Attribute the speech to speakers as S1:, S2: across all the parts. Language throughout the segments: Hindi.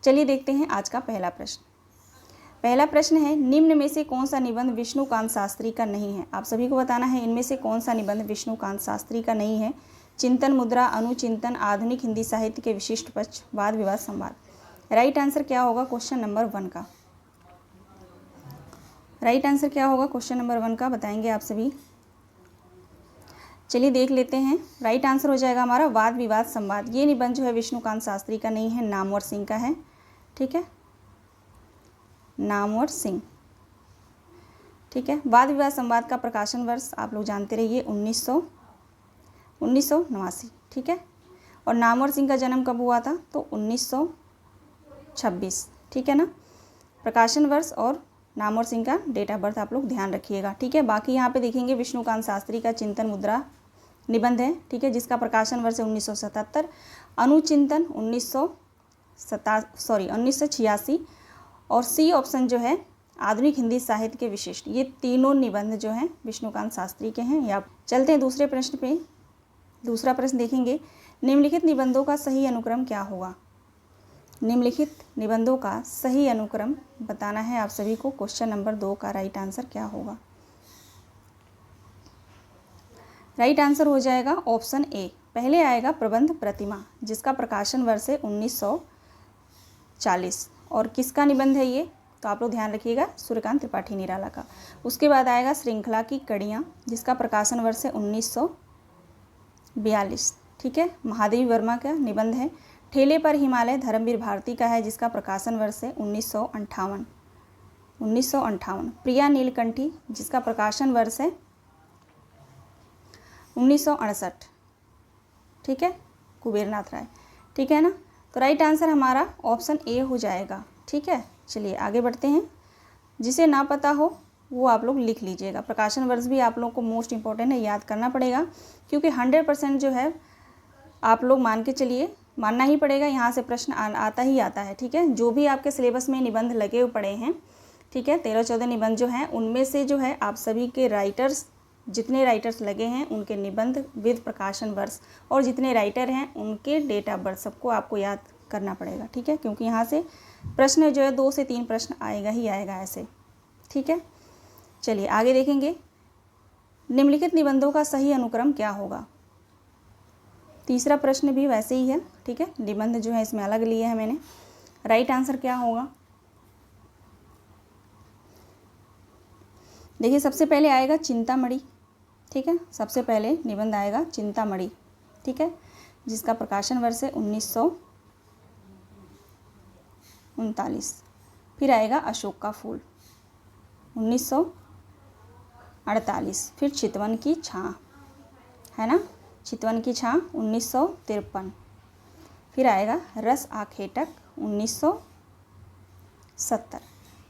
S1: चलिए देखते हैं आज का पहला प्रश्न। पहला प्रश्न है, निम्न में से कौन सा निबंध विष्णुकांत शास्त्री का नहीं है। आप सभी को बताना है इनमें से कौन सा निबंध विष्णुकांत शास्त्री का नहीं है। चिंतन मुद्रा, अनुचिंतन, आधुनिक हिंदी साहित्य के विशिष्ट पक्ष, वाद विवाद संवाद। राइट आंसर क्या होगा क्वेश्चन नंबर 1 का? राइट आंसर क्या होगा क्वेश्चन नंबर 1 का, बताएंगे आप सभी। चलिए देख लेते हैं। राइट आंसर हो जाएगा हमारा वाद विवाद संवाद। ये निबंध जो है विष्णुकांत शास्त्री का नहीं है, नामवर सिंह का है। ठीक है, नामवर सिंह। ठीक है, वाद विवाद संवाद का प्रकाशन वर्ष आप लोग जानते रहिए 1989। ठीक है, और नामवर सिंह का जन्म कब हुआ था? तो 1926। ठीक है ना, प्रकाशन वर्ष और नामवर सिंह का डेट ऑफ बर्थ आप लोग ध्यान रखिएगा। ठीक है, बाकी यहाँ पे देखेंगे विष्णुकांत शास्त्री का चिंतन मुद्रा निबंध है। ठीक है, जिसका प्रकाशन वर्ष है 1977। अनुचिंतन 1986। और सी ऑप्शन जो है आधुनिक हिंदी साहित्य के विशिष्ट। ये तीनों निबंध जो हैं विष्णुकांत शास्त्री के हैं। या चलते हैं दूसरे प्रश्न पे। दूसरा प्रश्न देखेंगे, निम्नलिखित निबंधों का सही अनुक्रम क्या होगा। निम्नलिखित निबंधों का सही अनुक्रम बताना है आप सभी को। क्वेश्चन नंबर 2 का राइट आंसर क्या होगा? राइट आंसर हो जाएगा ऑप्शन ए। पहले आएगा प्रबंध प्रतिमा, जिसका प्रकाशन वर्ष है 1940। और किसका निबंध है ये? तो आप लोग ध्यान रखिएगा, सूर्यकांत त्रिपाठी निराला का। उसके बाद आएगा श्रृंखला की कड़ियाँ, जिसका प्रकाशन वर्ष है 1942। ठीक है, महादेवी वर्मा का निबंध है। ठेले पर हिमालय, धर्मवीर भारती का है, जिसका प्रकाशन वर्ष है 1958। प्रिया नीलकंठी, जिसका प्रकाशन वर्ष है 1968। ठीक है, कुबेरनाथ राय। ठीक है ना, तो राइट आंसर हमारा ऑप्शन ए हो जाएगा। ठीक है, चलिए आगे बढ़ते हैं। जिसे ना पता हो वो आप लोग लिख लीजिएगा। प्रकाशन वर्ष भी आप लोग को मोस्ट इंपॉर्टेंट है, याद करना पड़ेगा, क्योंकि 100% जो है आप लोग मान के चलिए, मानना ही पड़ेगा, यहाँ से प्रश्न आता ही आता है। ठीक है, जो भी आपके सिलेबस में निबंध लगे हुए पड़े हैं, ठीक है, 13-14 निबंध जो हैं, उनमें से जो है आप सभी के राइटर्स, जितने राइटर्स लगे हैं उनके निबंध विद प्रकाशन वर्ष, और जितने राइटर हैं उनके डेट ऑफ बर्थ, सबको आपको याद करना पड़ेगा। ठीक है, क्योंकि यहाँ से प्रश्न जो है 2 से 3 प्रश्न आएगा ही आएगा ऐसे। ठीक है, चलिए आगे देखेंगे। निम्नलिखित निबंधों का सही अनुक्रम क्या होगा। तीसरा प्रश्न भी वैसे ही है। ठीक है, निबंध जो है इसमें अलग लिए है मैंने। राइट आंसर क्या होगा? देखिए, सबसे पहले आएगा चिंतामणि। ठीक है, सबसे पहले निबंध आएगा चिंतामणि। ठीक है, जिसका प्रकाशन वर्ष है 1939। फिर आएगा अशोक का फूल 1948। फिर चितवन की छाँ, है ना, चितवन की छाँ 1953। फिर आएगा रस आखेटक 1970।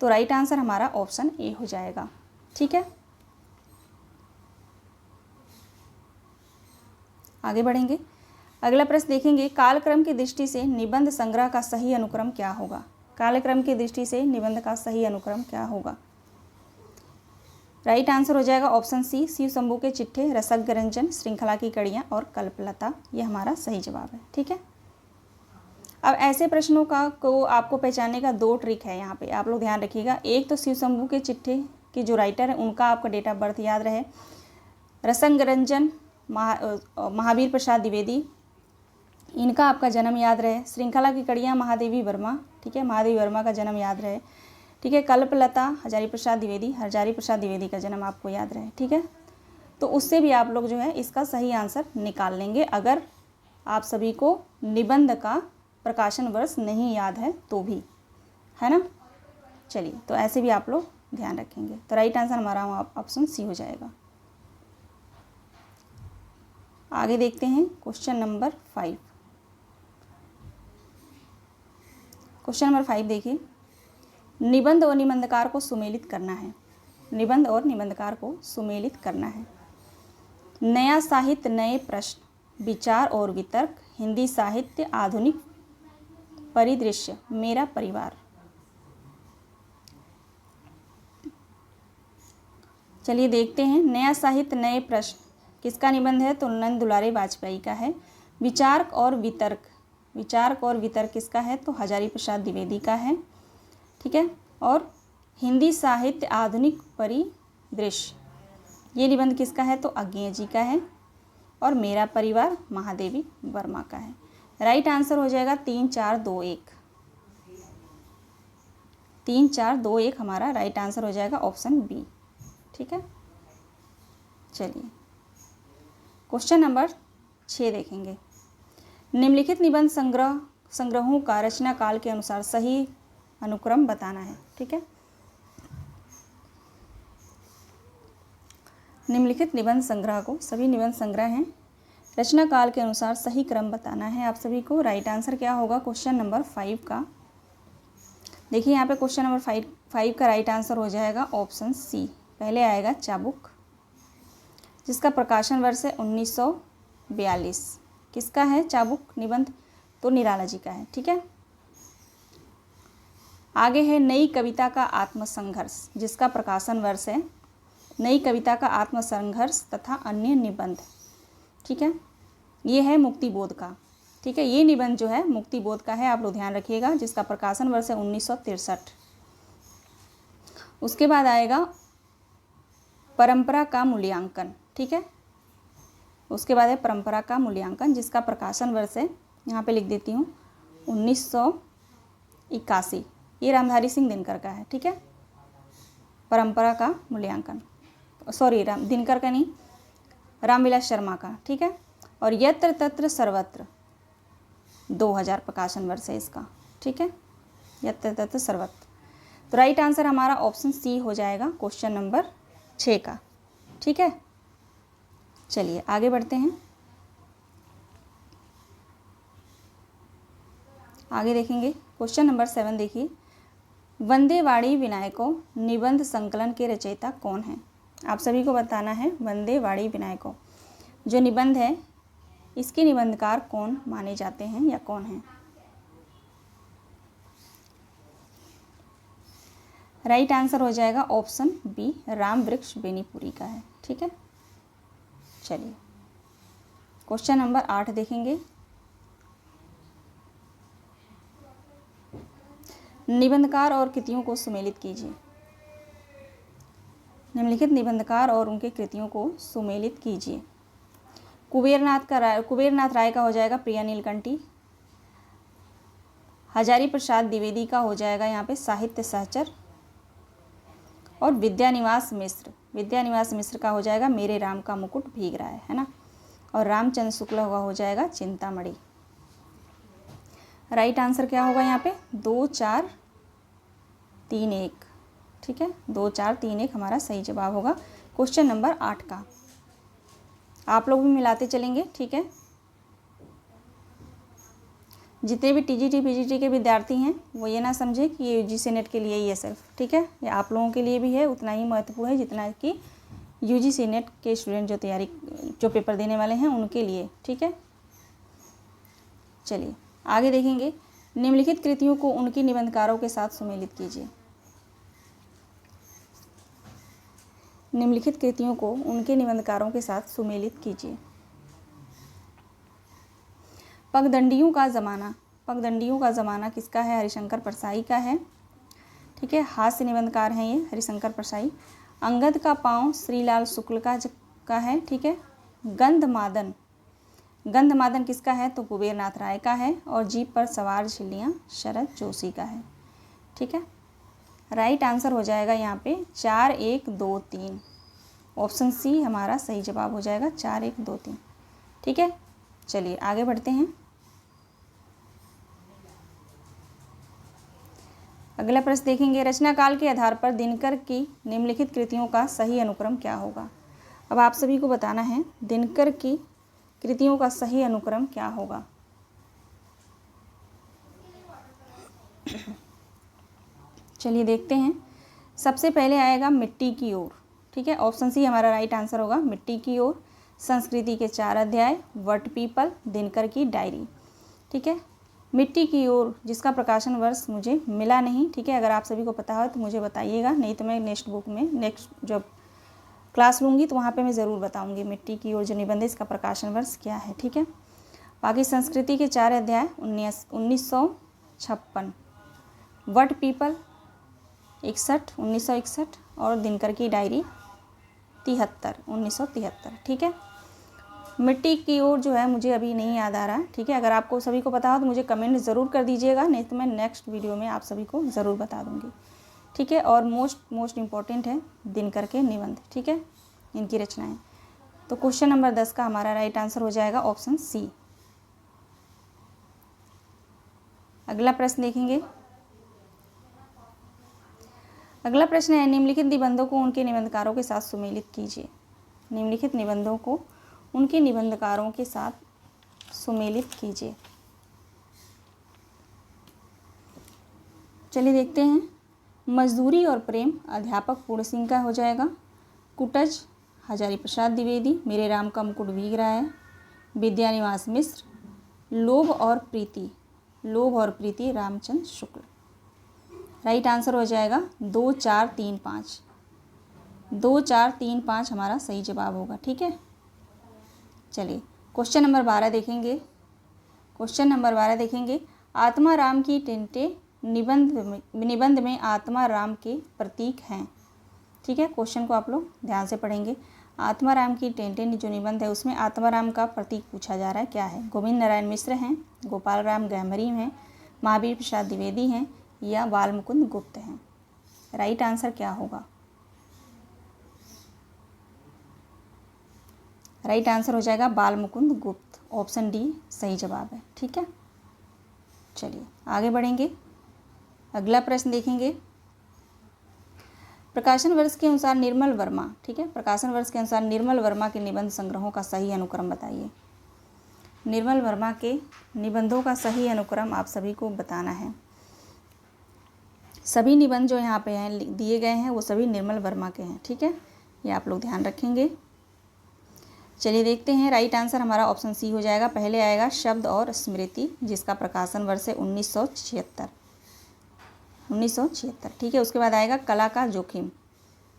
S1: तो राइट आंसर हमारा ऑप्शन ए हो जाएगा। ठीक है, आगे बढ़ेंगे। अगला प्रश्न देखेंगे, कालक्रम की दृष्टि से निबंध संग्रह का सही अनुक्रम क्या होगा। कालक्रम की दृष्टि से निबंध का सही अनुक्रम क्या होगा। राइट आंसर हो जाएगा ऑप्शन सी, शिव शंभू के चिट्ठे, रसज्ञ रंजन, श्रृंखला की कड़ियाँ और कल्पलता। ये हमारा सही जवाब है। ठीक है, अब ऐसे प्रश्नों को आपको पहचानने का 2 ट्रिक है यहाँ पे, आप लोग ध्यान रखिएगा। एक तो शिव शंभू के चिट्ठे की जो राइटर है उनका आपका डेट ऑफ बर्थ याद रहे। रसज्ञ रंजन महावीर प्रसाद द्विवेदी, इनका आपका जन्म याद रहे। श्रृंखला की कड़ियाँ महादेवी वर्मा, ठीक है, महादेवी वर्मा का जन्म याद रहे। ठीक है, कल्पलता हजारी प्रसाद द्विवेदी का जन्म आपको याद रहे। ठीक है, तो उससे भी आप लोग जो है इसका सही आंसर निकाल लेंगे, अगर आप सभी को निबंध का प्रकाशन वर्ष नहीं याद है तो भी, है ना। चलिए, तो ऐसे भी आप लोग ध्यान रखेंगे। तो राइट आंसर हमारा ऑप्शन सी हो जाएगा। आगे देखते हैं क्वेश्चन नंबर 5। क्वेश्चन नंबर 5 देखिए, निबंध और निबंधकार को सुमेलित करना है। निबंध और निबंधकार को सुमेलित करना है। नया साहित्य, नए प्रश्न, विचार और वितर्क, हिंदी साहित्य, आधुनिक परिदृश्य, मेरा परिवार। चलिए देखते हैं। नया साहित्य, नए प्रश्न किसका निबंध है? तो नंद दुलारे वाजपेयी का है। विचार और वितर्क, विचारक और वितर्क किसका है? तो हजारी प्रसाद द्विवेदी का है, ठीक है। और हिंदी साहित्य आधुनिक परिदृश्य, ये निबंध किसका है? तो अज्ञेय जी का है। और मेरा परिवार महादेवी वर्मा का है। राइट आंसर हो जाएगा 3 4 2 1। 3 4 2 1 हमारा राइट आंसर हो जाएगा ऑप्शन बी, ठीक है। चलिए क्वेश्चन नंबर 6 देखेंगे। निम्नलिखित निबंध संग्रहों का रचना काल के अनुसार सही अनुक्रम बताना है, ठीक है। निम्नलिखित निबंध संग्रह को, सभी निबंध संग्रह हैं, रचना काल के अनुसार सही क्रम बताना है आप सभी को। राइट आंसर क्या होगा क्वेश्चन नंबर 5 का? देखिए यहाँ पे क्वेश्चन नंबर 5 का राइट आंसर हो जाएगा ऑप्शन सी। पहले आएगा चाबुक, जिसका प्रकाशन वर्ष है 1942। किसका है चाबुक निबंध? तो निराला जी का है, ठीक है। आगे है नई कविता का आत्मसंघर्ष, जिसका प्रकाशन वर्ष है नई कविता का आत्मसंघर्ष तथा अन्य निबंध, ठीक है। ये है मुक्तिबोध का, ठीक है। ये निबंध जो है मुक्तिबोध का है, आप लोग ध्यान रखिएगा, जिसका प्रकाशन वर्ष है 1963। उसके बाद आएगा परंपरा का मूल्यांकन, ठीक है। उसके बाद है परंपरा का मूल्यांकन, जिसका प्रकाशन वर्ष है, यहाँ पे लिख देती हूँ, 1981। ये रामधारी सिंह दिनकर का है, ठीक है। परंपरा का मूल्यांकन, सॉरी दिनकर का नहीं, रामविलास शर्मा का, ठीक है। और यत्र तत्र सर्वत्र 2000 प्रकाशन वर्ष है इसका, ठीक है। यत्र तत्र सर्वत्र, तो राइट आंसर हमारा ऑप्शन सी हो जाएगा क्वेश्चन नंबर 6 का, ठीक है। चलिए आगे बढ़ते हैं। आगे देखेंगे क्वेश्चन नंबर 7। देखिए, वंदे वाणी विनायकों निबंध संकलन के रचयिता कौन है? आप सभी को बताना है वंदे वाणी विनायकों जो निबंध है, इसके निबंधकार कौन माने जाते हैं या कौन है? राइट आंसर हो जाएगा ऑप्शन बी, राम वृक्ष बेनीपुरी का है, ठीक है। चलिए क्वेश्चन नंबर 8 देखेंगे। निबंधकार और कृतियों को सुमेलित कीजिए। निम्नलिखित निबंधकार और उनके कृतियों को सुमेलित कीजिए। कुबेरनाथ राय का हो जाएगा प्रिया नीलकंठी। हजारी प्रसाद द्विवेदी का हो जाएगा यहाँ पे साहित्य सहचर। और विद्यानिवास मिश्र का हो जाएगा मेरे राम का मुकुट भीग रहा है ना। और रामचंद्र शुक्ल का हो जाएगा चिंतामणि। राइट आंसर क्या होगा यहाँ पे? 2 4 3 1, ठीक है। 2 4 3 1 हमारा सही जवाब होगा क्वेश्चन नंबर 8 का। आप लोग भी मिलाते चलेंगे, ठीक है। जितने भी टीजीटी पीजीटी के विद्यार्थी हैं वो ये ना समझे कि ये यूजीसी नेट के लिए ही है सिर्फ, ठीक है। ये आप लोगों के लिए भी है, उतना ही महत्वपूर्ण है जितना कि यूजीसी नेट के स्टूडेंट जो पेपर देने वाले हैं उनके लिए, ठीक है। चलिए आगे देखेंगे। निम्नलिखित कृतियों को उनकी निबंधकारों के साथ सुमेलित कीजिए। निम्नलिखित कृतियों को उनके निबंधकारों के साथ सुमेलित कीजिए। पगडंडियों का ज़माना किसका है? हरिशंकर परसाई का है, ठीक है। हास्य निबंधकार हैं ये हरिशंकर परसाई। अंगद का पाँव श्रीलाल शुक्ल का है, ठीक है। गंधमादन किसका है? तो कुबेरनाथ राय का है। और जीप पर सवार झिल्लियाँ शरद जोशी का है, ठीक है। राइट आंसर हो जाएगा यहाँ पे 4 1 2 3। ऑप्शन सी हमारा सही जवाब हो जाएगा 4 1 2 3, ठीक है। चलिए आगे बढ़ते हैं। अगला प्रश्न देखेंगे। रचना काल के आधार पर दिनकर की निम्नलिखित कृतियों का सही अनुक्रम क्या होगा? अब आप सभी को बताना है दिनकर की कृतियों का सही अनुक्रम क्या होगा। चलिए देखते हैं। सबसे पहले आएगा मिट्टी की ओर, ठीक है। ऑप्शन सी हमारा राइट आंसर होगा मिट्टी की ओर। संस्कृति के 4 अध्याय, वट पीपल, दिनकर की डायरी, ठीक है। मिट्टी की ओर जिसका प्रकाशन वर्ष मुझे मिला नहीं, ठीक है। अगर आप सभी को पता हो तो मुझे बताइएगा, नहीं तो मैं नेक्स्ट जब क्लास लूँगी तो वहाँ पे मैं ज़रूर बताऊँगी मिट्टी की ओर जो निबंध है इसका प्रकाशन वर्ष क्या है, ठीक है। बाकी संस्कृति के 4 अध्याय 1956, वट पीपल 1961 और दिनकर की डायरी 1973। ठीक है, मिट्टी की ओर जो है मुझे अभी नहीं याद आ रहा है। ठीक है, अगर आपको सभी को पता हो तो मुझे कमेंट ज़रूर कर दीजिएगा, नहीं तो मैं नेक्स्ट वीडियो में आप सभी को ज़रूर बता दूंगी। ठीक है, और मोस्ट इम्पॉर्टेंट है दिनकर के निबंध। ठीक है, इनकी रचनाएं। तो क्वेश्चन नंबर 10 का हमारा राइट आंसर हो जाएगा ऑप्शन सी। अगला प्रश्न देखेंगे। अगला प्रश्न है, निम्नलिखित निबंधों को उनके निबंधकारों के साथ सुमेलित कीजिए। निम्नलिखित निबंधों को उनके निबंधकारों के साथ सुमेलित कीजिए। चलिए देखते हैं। मजदूरी और प्रेम अध्यापक पूर्ण सिंह का हो जाएगा। कुटज हजारी प्रसाद द्विवेदी। मेरे राम का मुकुट भीग रहा है, विद्यानिवास मिश्र। लोभ और प्रीति रामचंद्र शुक्ल। राइट आंसर हो जाएगा 2, 4, 3, 5। 2, 4, 3, 5 हमारा सही जवाब होगा। ठीक है, चलिए क्वेश्चन नंबर 12 देखेंगे। क्वेश्चन नंबर 12 देखेंगे। आत्मा राम की टेंटे निबंध में आत्मा राम के प्रतीक हैं। ठीक है, क्वेश्चन को आप लोग ध्यान से पढ़ेंगे। आत्मा राम की टेंटे जो निबंध है उसमें आत्मा राम का प्रतीक पूछा जा रहा है, क्या है? गोविंद नारायण मिश्र हैं, गोपाल राम गैमरी हैं, महावीर प्रसाद द्विवेदी हैं या बाल मुकुंद गुप्त हैं। राइट आंसर क्या होगा? राइट आंसर हो जाएगा बाल मुकुंद गुप्त। ऑप्शन डी सही जवाब है। ठीक है, चलिए आगे बढ़ेंगे। अगला प्रश्न देखेंगे। प्रकाशन वर्ष के अनुसार निर्मल वर्मा, ठीक है, प्रकाशन वर्ष के अनुसार निर्मल वर्मा के निबंध संग्रहों का सही अनुक्रम बताइए। निर्मल वर्मा के निबंधों का सही अनुक्रम आप सभी को बताना है। सभी निबंध जो यहाँ पे हैं दिए गए हैं वो सभी निर्मल वर्मा के हैं। ठीक है, ये आप लोग ध्यान रखेंगे। चलिए देखते हैं। राइट आंसर हमारा ऑप्शन सी हो जाएगा। पहले आएगा शब्द और स्मृति, जिसका प्रकाशन वर्ष है 1976। ठीक है, उसके बाद आएगा कला का जोखिम।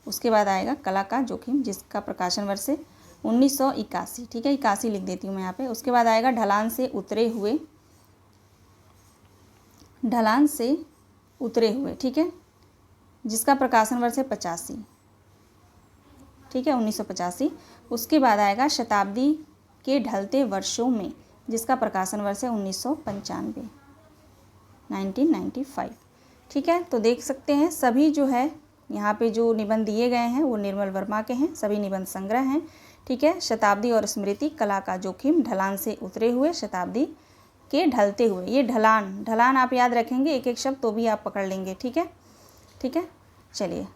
S1: उसके बाद आएगा कला का जोखिम, जिसका प्रकाशन वर्ष है 1981। ठीक है, 81 लिख देती हूँ मैं यहाँ पे। उसके बाद आएगा ढलान से उतरे हुए, ठीक है, जिसका प्रकाशन वर्ष है 85। ठीक है, 1985। उसके बाद आएगा शताब्दी के ढलते वर्षों में, जिसका प्रकाशन वर्ष है 1995। ठीक है, तो देख सकते हैं सभी जो है यहाँ पे जो निबंध दिए गए हैं वो निर्मल वर्मा के हैं, सभी निबंध संग्रह हैं। ठीक है, शताब्दी और स्मृति, कला का जोखिम, ढलान से उतरे हुए, शताब्दी के ढलते हुए। ये ढलान आप याद रखेंगे, एक एक शब्द तो भी आप पकड़ लेंगे। ठीक है, चलिए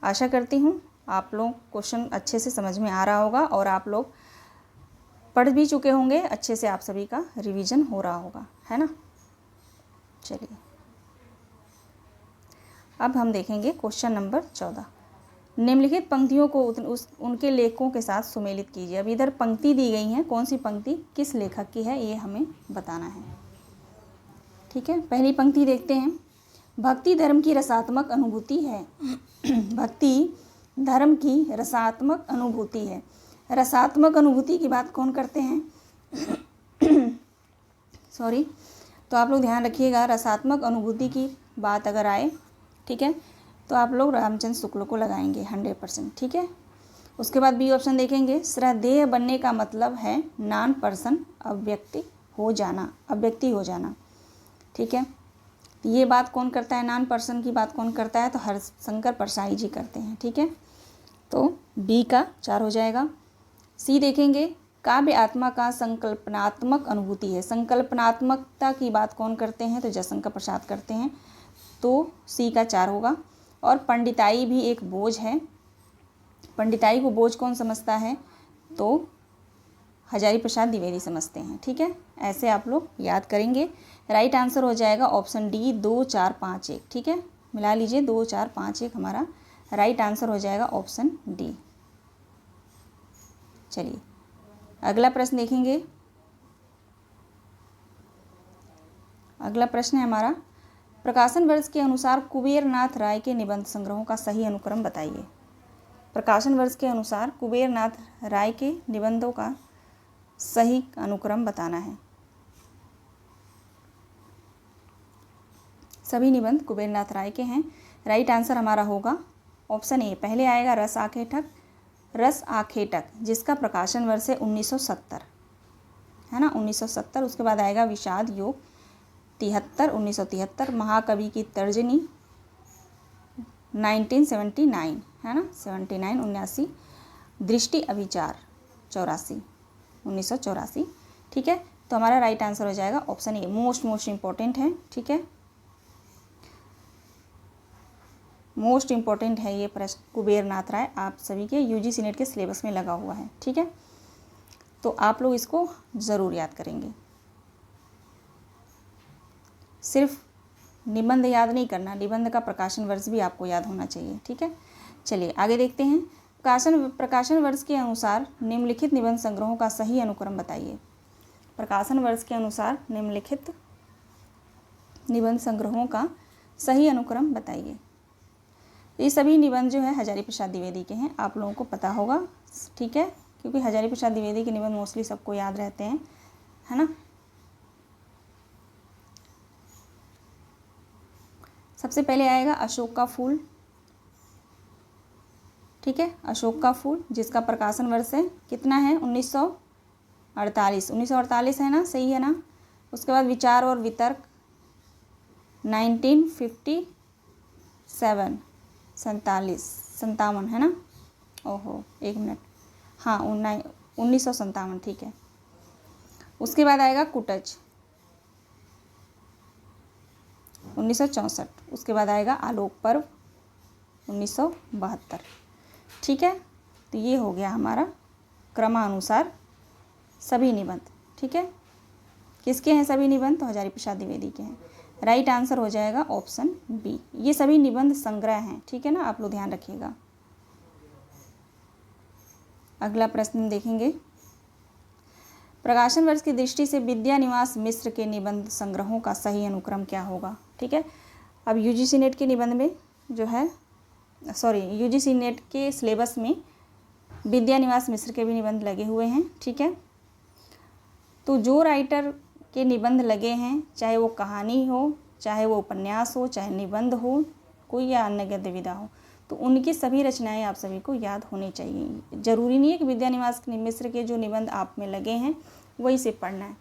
S1: आशा करती हूँ आप लोग क्वेश्चन अच्छे से समझ में आ रहा होगा और आप लोग पढ़ भी चुके होंगे, अच्छे से आप सभी का रिवीजन हो रहा होगा, है ना। चलिए अब हम देखेंगे क्वेश्चन नंबर 14। निम्नलिखित पंक्तियों को उनके लेखकों के साथ सुमेलित कीजिए। अब इधर पंक्ति दी गई है, कौन सी पंक्ति किस लेखक की है ये हमें बताना है। ठीक है, पहली पंक्ति देखते हैं। भक्ति धर्म की रसात्मक अनुभूति है। भक्ति धर्म की रसात्मक अनुभूति है। रसात्मक अनुभूति की बात कौन करते हैं? सॉरी, तो आप लोग ध्यान रखिएगा, रसात्मक अनुभूति की बात अगर आए, ठीक है, तो आप लोग रामचंद्र शुक्ल को लगाएंगे 100%। ठीक है, उसके बाद बी ऑप्शन देखेंगे। श्रद्धेय बनने का मतलब है नॉन पर्सन अव्यक्ति हो जाना। ठीक है, ये बात कौन करता है? नॉन पर्सन की बात कौन करता है? तो हरिशंकर परसाई जी करते हैं। ठीक है, तो बी का 4 हो जाएगा। सी देखेंगे। काव्य आत्मा का संकल्पनात्मक अनुभूति है। संकल्पनात्मकता की बात कौन करते हैं? तो जयशंकर प्रसाद करते हैं, तो सी का 4 होगा। और पंडिताई भी एक बोझ है। पंडिताई को बोझ कौन समझता है? तो हजारी प्रसाद द्विवेदी समझते हैं। ठीक है, ऐसे आप लोग याद करेंगे। राइट आंसर हो जाएगा ऑप्शन डी 2, 4, 5, 1। ठीक है, मिला लीजिए, 2, 4, 5, 1 हमारा राइट आंसर हो जाएगा ऑप्शन डी। चलिए अगला प्रश्न देखेंगे। अगला प्रश्न है हमारा, प्रकाशन वर्ष के अनुसार कुबेर नाथ राय के निबंध संग्रहों का सही अनुक्रम बताइए। प्रकाशन वर्ष के अनुसार कुबेर नाथ राय के निबंधों का सही अनुक्रम बताना है। सभी निबंध कुबेरनाथ राय के हैं। राइट आंसर हमारा होगा ऑप्शन ए। पहले आएगा रस आखेटक जिसका प्रकाशन वर्ष है 1970, है ना, 1970। उसके बाद आएगा विषाद योग 1973। महाकवि की तर्जनी 1979, है ना, 79। दृष्टि अभिचार 1984। ठीक है, तो हमारा राइट आंसर हो जाएगा ऑप्शन ए। मोस्ट इम्पोर्टेंट है, ठीक है, मोस्ट इम्पोर्टेंट है ये प्रश्न कुबेरनाथ राय, आप सभी के यूजीसी नेट के सिलेबस में लगा हुआ है। ठीक है, तो आप लोग इसको ज़रूर याद करेंगे। सिर्फ निबंध याद नहीं करना, निबंध का प्रकाशन वर्ष भी आपको याद होना चाहिए। ठीक है, चलिए आगे देखते हैं। प्रकाशन वर्ष के अनुसार निम्नलिखित निबंध संग्रहों का सही अनुक्रम बताइए। प्रकाशन वर्ष के अनुसार निम्नलिखित निबंध संग्रहों का सही अनुक्रम बताइए। ये सभी निबंध जो है हजारी प्रसाद द्विवेदी के हैं, आप लोगों को पता होगा। ठीक है, क्योंकि हजारी प्रसाद द्विवेदी के निबंध मोस्टली सबको याद रहते हैं, है ना। सबसे पहले आएगा अशोक का फूल। ठीक है, अशोक का फूल जिसका प्रकाशन वर्ष है कितना है 1948। 1948 है ना, सही है ना। उसके बाद विचार और वितर्क 1957, 57 है ना। ओहो, एक मिनट, हाँ 1957, ठीक है। उसके बाद आएगा कुटच 1964। उसके बाद आएगा आलोक पर्व 1972। ठीक है, तो ये हो गया हमारा क्रमानुसार सभी निबंध। ठीक है, किसके हैं सभी निबंध? तो हजारी प्रसाद द्विवेदी के हैं। राइट आंसर हो जाएगा ऑप्शन बी। ये सभी निबंध संग्रह हैं, ठीक है ना, आप लोग ध्यान रखिएगा। अगला प्रश्न देखेंगे। प्रकाशन वर्ष की दृष्टि से विद्यानिवास मिश्र के निबंध संग्रहों का सही अनुक्रम क्या होगा? ठीक है, अब यूजीसी नेट के निबंध में जो है यूजीसी नेट के सिलेबस में विद्यानिवास मिश्र के भी निबंध लगे हुए हैं। ठीक है, तो जो राइटर के निबंध लगे हैं, चाहे वो कहानी हो, चाहे वो उपन्यास हो, चाहे निबंध हो, कोई या अन्य गद्य विधा हो, तो उनकी सभी रचनाएं आप सभी को याद होनी चाहिए। ज़रूरी नहीं है कि विद्यानिवास मिश्र के जो निबंध आप में लगे हैं वही से पढ़ना है,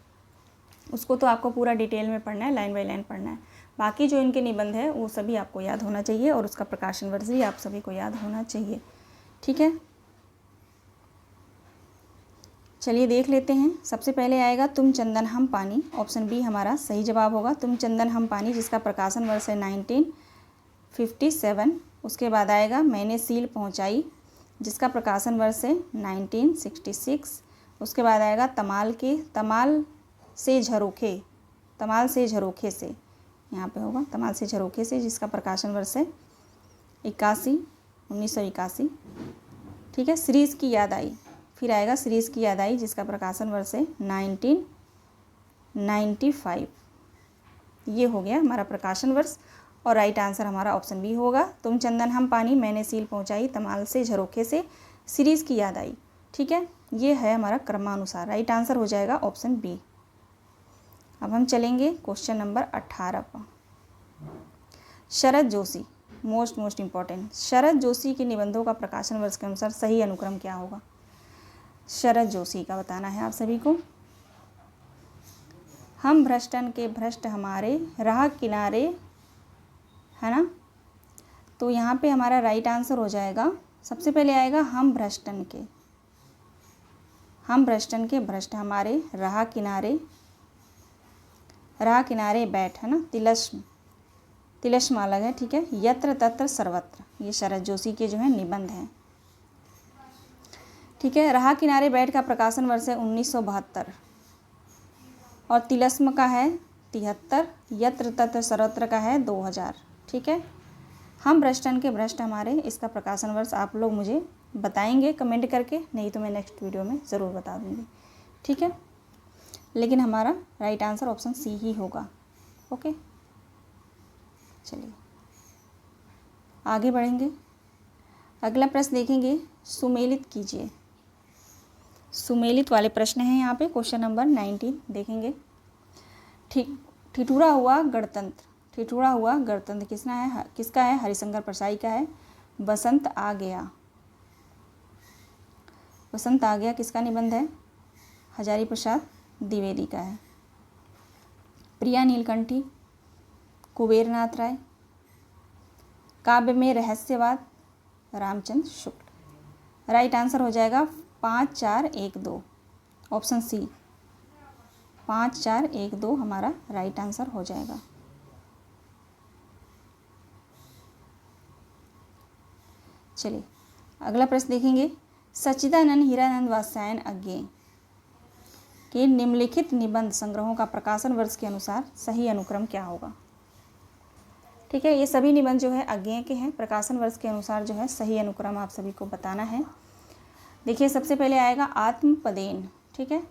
S1: उसको तो आपको पूरा डिटेल में पढ़ना है, लाइन बाय लाइन पढ़ना है। बाकी जो इनके निबंध है वो सभी आपको याद होना चाहिए और उसका प्रकाशन वर्ष भी आप सभी को याद होना चाहिए। ठीक है, चलिए देख लेते हैं। सबसे पहले आएगा तुम चंदन हम पानी, ऑप्शन बी हमारा सही जवाब होगा। तुम चंदन हम पानी जिसका प्रकाशन वर्ष है 1957। उसके बाद आएगा मैंने सील पहुंचाई जिसका प्रकाशन वर्ष है 1966। उसके बाद आएगा तमाल से झरोखे से, यहाँ पे होगा तमाल से झरोखे से, जिसका प्रकाशन वर्ष है 1981। ठीक है, सीरीज़ की याद आई, फिर आएगा सीरीज़ की याद आई जिसका प्रकाशन वर्ष है 1995। ये हो गया हमारा प्रकाशन वर्ष और राइट आंसर हमारा ऑप्शन बी होगा। तुम चंदन हम पानी, मैंने सील पहुंचाई, तमाल से झरोखे से, सीरीज़ की याद आई। ठीक है, ये है हमारा क्रमानुसार। राइट आंसर हो जाएगा ऑप्शन बी। अब हम चलेंगे क्वेश्चन नंबर 18 पर। शरद जोशी, मोस्ट इम्पॉर्टेंट, शरद जोशी के निबंधों का प्रकाशन वर्ष के अनुसार सही अनुक्रम क्या होगा? शरद जोशी का बताना है आप सभी को। हम भ्रष्टन के भ्रष्ट हमारे राह किनारे, है ना, तो यहाँ पे हमारा राइट आंसर हो जाएगा, सबसे पहले आएगा हम भ्रष्टन के भ्रष्ट हमारे राह किनारे बैठ, है ना, तिलस्म अलग है। ठीक है, यत्र तत्र सर्वत्र, ये शरद जोशी के जो है निबंध हैं। ठीक है, राह किनारे बैठ का प्रकाशन वर्ष है 1972 और तिलस्म का है 73, यत्र तत्र सर्वत्र का है 2000। ठीक है, हम भ्रष्टन के भ्रष्ट हमारे, इसका प्रकाशन वर्ष आप लोग मुझे बताएंगे कमेंट करके, नहीं तो मैं नेक्स्ट वीडियो में ज़रूर बता दूँगी। ठीक है, लेकिन हमारा राइट आंसर ऑप्शन सी ही होगा। ओके, चलिए आगे बढ़ेंगे। अगला प्रश्न देखेंगे, सुमेलित कीजिए। सुमेलित वाले प्रश्न हैं यहाँ पे, क्वेश्चन नंबर 19 देखेंगे। ठिठुरा हुआ गणतंत्र, ठिठुरा हुआ गणतंत्र किसका है? हरिशंकर परसाई का है। बसंत आ गया, बसंत आ गया किसका निबंध है? हजारी प्रसाद द्विवेदी का है। प्रिया नीलकंठी, कुबेर नाथ राय। काव्य में रहस्यवाद, रामचंद्र शुक्ल। राइट आंसर हो जाएगा 5 4 1 2, ऑप्शन सी 5 4 1 2 हमारा राइट आंसर हो जाएगा। चलिए अगला प्रश्न देखेंगे। सच्चिदानंद हीरानंद वात्स्यायन अज्ञेय के निम्नलिखित निबंध संग्रहों का प्रकाशन वर्ष के अनुसार सही अनुक्रम क्या होगा? ठीक है, ये सभी निबंध जो है अज्ञेय के हैं। प्रकाशन वर्ष के अनुसार जो है सही अनुक्रम आप सभी को बताना है। देखिए सबसे पहले आएगा आत्मपदेन। ठीक है,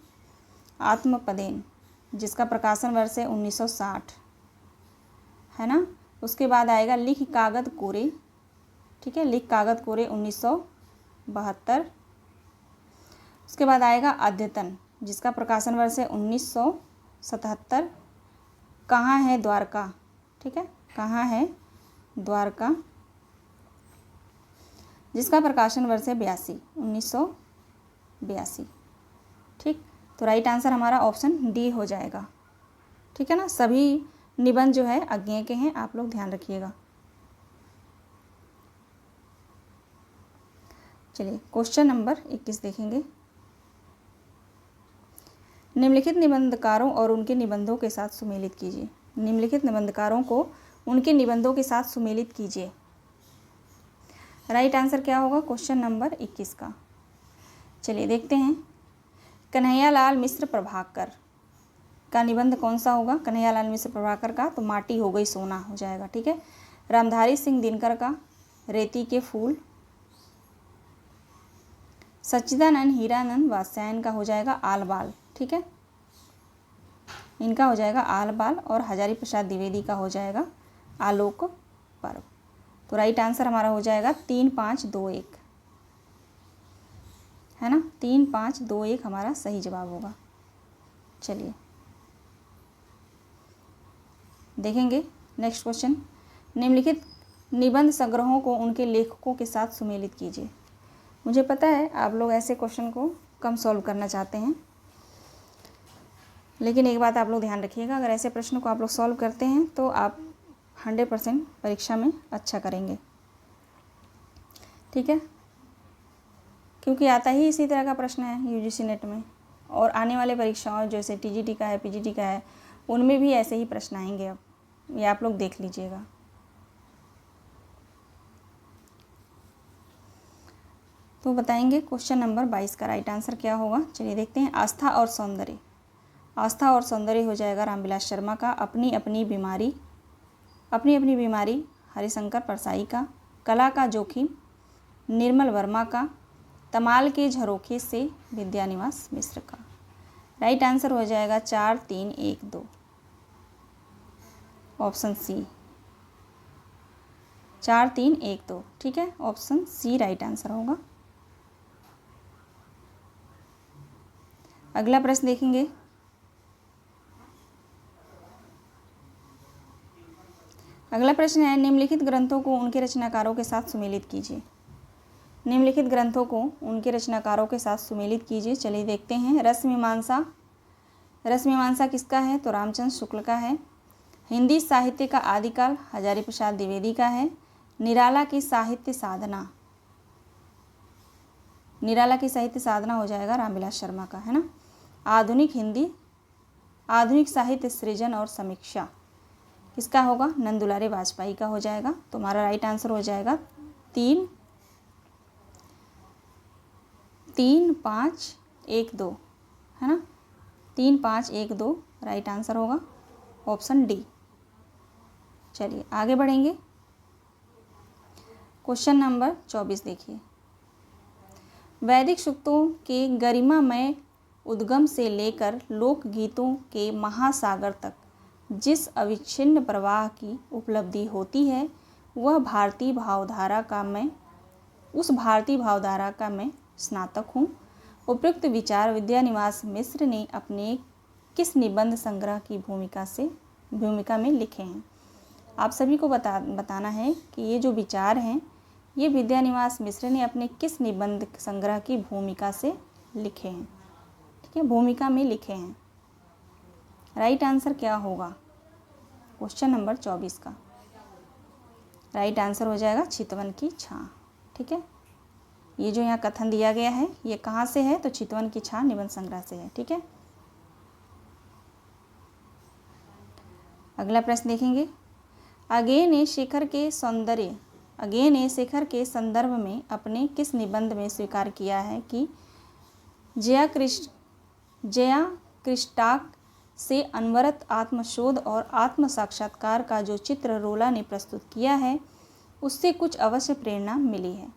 S1: आत्मपदेन जिसका प्रकाशन वर्ष है 1960, है ना। उसके बाद आएगा लिख कागद कोरे। ठीक है, लिख कागद कोरे 1972। उसके बाद आएगा अद्यतन जिसका प्रकाशन वर्ष है 1977। कहाँ है द्वारका? ठीक है, कहाँ है द्वारका जिसका प्रकाशन वर्ष है 1982। ठीक, तो राइट आंसर हमारा ऑप्शन डी हो जाएगा। ठीक है ना, सभी निबंध जो है अज्ञेय के हैं, आप लोग ध्यान रखिएगा। चलिए क्वेश्चन नंबर 21 देखेंगे। निम्नलिखित निबंधकारों और उनके निबंधों के साथ सुमेलित कीजिए। निम्नलिखित निबंधकारों को उनके निबंधों के साथ सुमेलित कीजिए। राइट आंसर क्या होगा क्वेश्चन नंबर 21 का? चलिए देखते हैं। कन्हैयालाल मिश्र प्रभाकर का निबंध कौन सा होगा? कन्हैयालाल मिश्र प्रभाकर का तो माटी हो गई सोना हो जाएगा। ठीक है, रामधारी सिंह दिनकर का रेती के फूल। सच्चिदानंद हीरानंद वात्स्यायन का हो जाएगा आल बाल। ठीक है, इनका हो जाएगा आल बाल। और हजारी प्रसाद द्विवेदी का हो जाएगा आलोक पर्व। तो राइट आंसर हमारा हो जाएगा 3 5 2 1, है ना। 3 5 2 1 हमारा सही जवाब होगा। चलिए देखेंगे नेक्स्ट क्वेश्चन। निम्नलिखित निबंध संग्रहों को उनके लेखकों के साथ सुमेलित कीजिए। मुझे पता है आप लोग ऐसे क्वेश्चन को कम सॉल्व करना चाहते हैं, लेकिन एक बात आप लोग ध्यान रखिएगा, अगर ऐसे प्रश्न को आप लोग सॉल्व करते हैं तो आप 100% परीक्षा में अच्छा करेंगे। ठीक है, क्योंकि आता ही इसी तरह का प्रश्न है यूजीसी नेट में, और आने वाले परीक्षाओं जैसे टीजीटी का है, पीजीटी का है, उनमें भी ऐसे ही प्रश्न आएंगे। अब ये आप लोग देख लीजिएगा। तो बताएंगे क्वेश्चन नंबर 22 का राइट आंसर क्या होगा। चलिए देखते हैं। आस्था और सौंदर्य। आस्था और सौंदर्य हो जाएगा रामविलास शर्मा का। अपनी अपनी बीमारी हरिशंकर परसाई का। कला का जोखिम निर्मल वर्मा का। तमाल के झरोखे से विद्यानिवास मिश्र का। राइट आंसर हो जाएगा 4 3 1 2, ऑप्शन सी 4 3 1 2। ठीक है, ऑप्शन सी राइट आंसर होगा। अगला प्रश्न देखेंगे। अगला प्रश्न है निम्नलिखित ग्रंथों को उनके रचनाकारों के साथ सुमेलित कीजिए। निम्नलिखित ग्रंथों को उनके रचनाकारों के साथ सुमेलित कीजिए। चलिए देखते हैं। रस मीमांसा किसका है? तो रामचंद्र शुक्ल का है। हिंदी साहित्य का आदिकाल हजारी प्रसाद द्विवेदी का है। निराला की साहित्य साधना हो जाएगा रामविलास शर्मा का, है ना। आधुनिक साहित्य सृजन और समीक्षा किसका होगा? नंदुलारे वाजपेयी का हो जाएगा। तो हमारा राइट आंसर हो जाएगा 3 5 1 2, है ना। 3 5 1 2 राइट आंसर होगा, ऑप्शन डी। चलिए आगे बढ़ेंगे। क्वेश्चन नंबर 24 देखिए। वैदिक सूक्तों के गरिमामय उद्गम से लेकर लोकगीतों के महासागर तक जिस अविच्छिन्न प्रवाह की उपलब्धि होती है वह उस भारतीय भावधारा का मैं स्नातक हूँ। उपयुक्त विचार विद्यानिवास मिश्र ने अपने किस निबंध संग्रह की भूमिका में लिखे हैं? आप सभी को बताना है कि ये जो विचार हैं ये विद्यानिवास मिश्र ने अपने किस निबंध संग्रह की भूमिका से लिखे हैं। ठीक है, भूमिका में लिखे हैं। राइट आंसर क्या होगा क्वेश्चन नंबर 24 का? राइट आंसर हो जाएगा चितवन की छां। ठीक है, ये जो यहाँ कथन दिया गया है ये कहाँ से है? तो चितवन की छां निबंध संग्रह से है। ठीक है, अगला प्रश्न देखेंगे। अगे ने शेखर के संदर्भ में अपने किस निबंध में स्वीकार किया है कि जया क्रिस्टाक से अनवरत आत्मशोध और आत्म साक्षात्कार का जो चित्र रोला ने प्रस्तुत किया है उससे कुछ अवश्य प्रेरणा मिली है।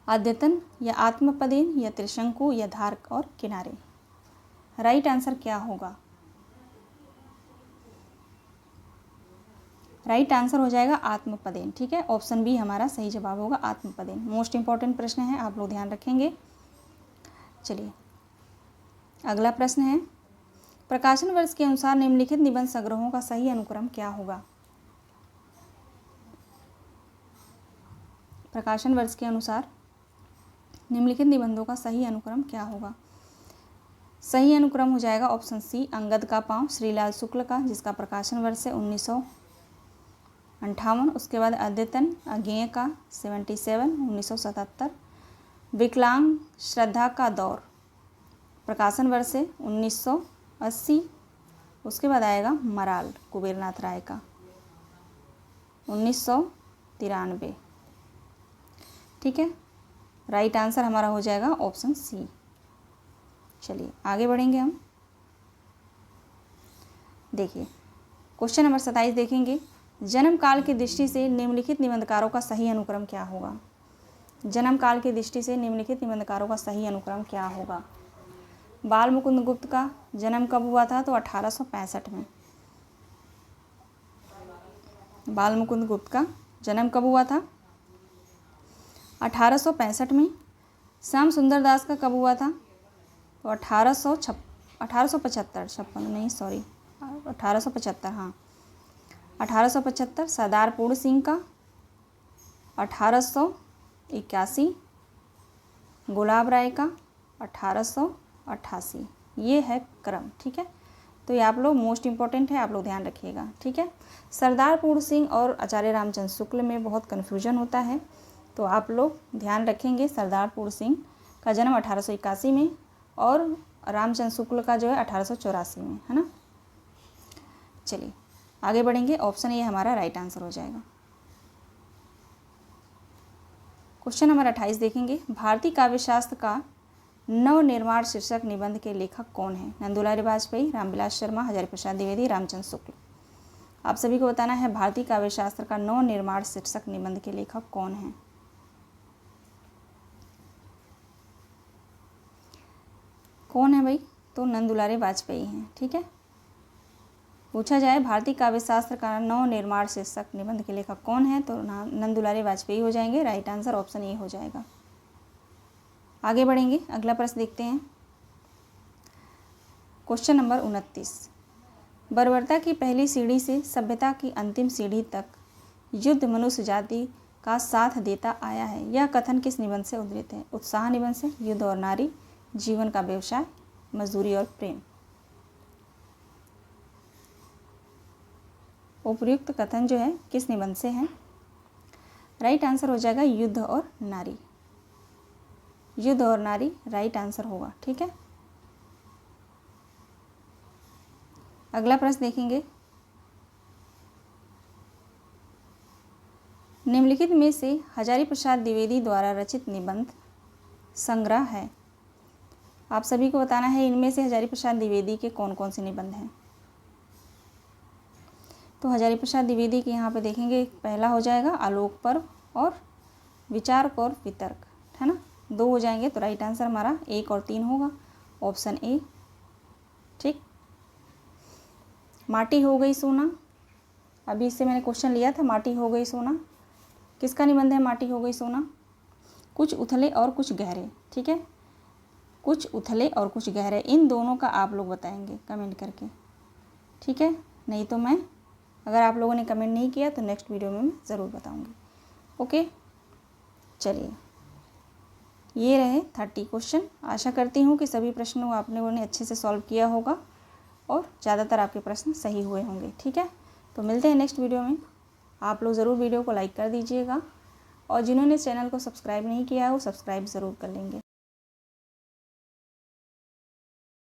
S1: अद्यतन या आत्मपदेन या त्रिशंकु या धार और किनारे। राइट आंसर क्या होगा? राइट आंसर हो जाएगा आत्मपदेन। ठीक है, ऑप्शन बी हमारा सही जवाब होगा, आत्मपदेन। मोस्ट इंपॉर्टेंट प्रश्न है, आप लोग ध्यान रखेंगे। चलिए अगला प्रश्न है, प्रकाशन वर्ष के अनुसार निम्नलिखित निबंध संग्रहों का सही अनुक्रम क्या होगा? प्रकाशन वर्ष के अनुसार निम्नलिखित निबंधों का सही अनुक्रम क्या होगा? सही अनुक्रम हो जाएगा ऑप्शन सी, अंगद का पाँव श्रीलाल शुक्ल का, जिसका प्रकाशन वर्ष है 1958। उसके बाद अद्यतन अज्ञेय का 77 1977। विकलांग श्रद्धा का दौर प्रकाशन वर्ष है 1980। उसके बाद आएगा मराल कुबेरनाथ राय का 1993। ठीक है, राइट आंसर हमारा हो जाएगा ऑप्शन सी। चलिए आगे बढ़ेंगे हम। देखिए क्वेश्चन नंबर 27 देखेंगे। जन्म काल की दृष्टि से निम्नलिखित निबंधकारों का सही अनुक्रम क्या होगा? जन्म काल की दृष्टि से निम्नलिखित निबंधकारों का सही अनुक्रम क्या होगा? बाल मुकुंद गुप्त का जन्म कब हुआ था? तो 1865 में। बाल मुकुंद गुप्त का जन्म कब हुआ था? 1865 में। श्याम सुंदर दास का कब हुआ था? तो 1875 हाँ 1875। सरदार पूर्ण सिंह का 1881। गुलाब राय का 1888। ये है क्रम। ठीक है, तो ये आप लोग मोस्ट इम्पॉर्टेंट है, आप लोग ध्यान रखिएगा। ठीक है, सरदार पूर्ण सिंह और आचार्य रामचंद्र शुक्ल में बहुत कन्फ्यूजन होता है, तो आप लोग ध्यान रखेंगे। सरदार पूर्ण सिंह का जन्म 1881 में और रामचंद्र शुक्ल का जो है 1884 में, है ना। चलिए आगे बढ़ेंगे। ऑप्शन ए हमारा राइट आंसर हो जाएगा। क्वेश्चन नंबर 28 देखेंगे। भारतीय काव्यशास्त्र का नवनिर्माण शीर्षक निबंध के लेखक कौन है? नंदुलारी वाजपेयी, रामविलास शर्मा, हजारी प्रसाद द्विवेदी, रामचंद्र शुक्ल। आप सभी को बताना है भारतीय काव्यशास्त्र का नवनिर्माण शीर्षक निबंध के लेखक कौन है? कौन है भाई? तो नंदुलारी वाजपेयी हैं। ठीक है, पूछा जाए भारतीय काव्यशास्त्र का नवनिर्माण शीर्षक निबंध के लेखक कौन है तो नंदुलारी वाजपेयी हो जाएंगे। राइट आंसर ऑप्शन ए हो जाएगा। आगे बढ़ेंगे, अगला प्रश्न देखते हैं। Question number 29। बर्बरता की पहली सीढ़ी से सभ्यता की अंतिम सीढ़ी तक युद्ध मनुष्य जाति का साथ देता आया है। यह कथन किस निबंध से उद्धृत है? उत्साह निबंध से, युद्ध और नारी, जीवन का व्यवसाय, मजदूरी और प्रेम। उपयुक्त कथन जो है किस निबंध से है? राइट आंसर हो जाएगा युद्ध और नारी। युद्ध और नारी राइट आंसर होगा। ठीक है, अगला प्रश्न देखेंगे। निम्नलिखित में से हजारी प्रसाद द्विवेदी द्वारा रचित निबंध संग्रह है। आप सभी को बताना है इनमें से हजारी प्रसाद द्विवेदी के कौन कौन से निबंध हैं। तो हजारी प्रसाद द्विवेदी के यहाँ पे देखेंगे, पहला हो जाएगा आलोक पर्व और विचारक और वितर्क, है ना। 2 हो जाएंगे, तो राइट आंसर हमारा 1 और 3 होगा, ऑप्शन ए। ठीक, माटी हो गई सोना, अभी इससे मैंने क्वेश्चन लिया था। माटी हो गई सोना किसका निबंध है? माटी हो गई सोना। कुछ उथले और कुछ गहरे। ठीक है, कुछ उथले और कुछ गहरे, इन दोनों का आप लोग बताएंगे कमेंट करके। ठीक है, नहीं तो मैं अगर आप लोगों ने कमेंट नहीं किया तो नेक्स्ट वीडियो में मैं ज़रूर बताऊँगी। ओके, चलिए ये रहे 30 क्वेश्चन। आशा करती हूँ कि सभी प्रश्नों को आप लोगों ने अच्छे से सॉल्व किया होगा और ज़्यादातर आपके प्रश्न सही हुए होंगे। ठीक है, तो मिलते हैं नेक्स्ट वीडियो में। आप लोग ज़रूर वीडियो को लाइक कर दीजिएगा और जिन्होंने चैनल को सब्सक्राइब नहीं किया है वो सब्सक्राइब ज़रूर कर लेंगे।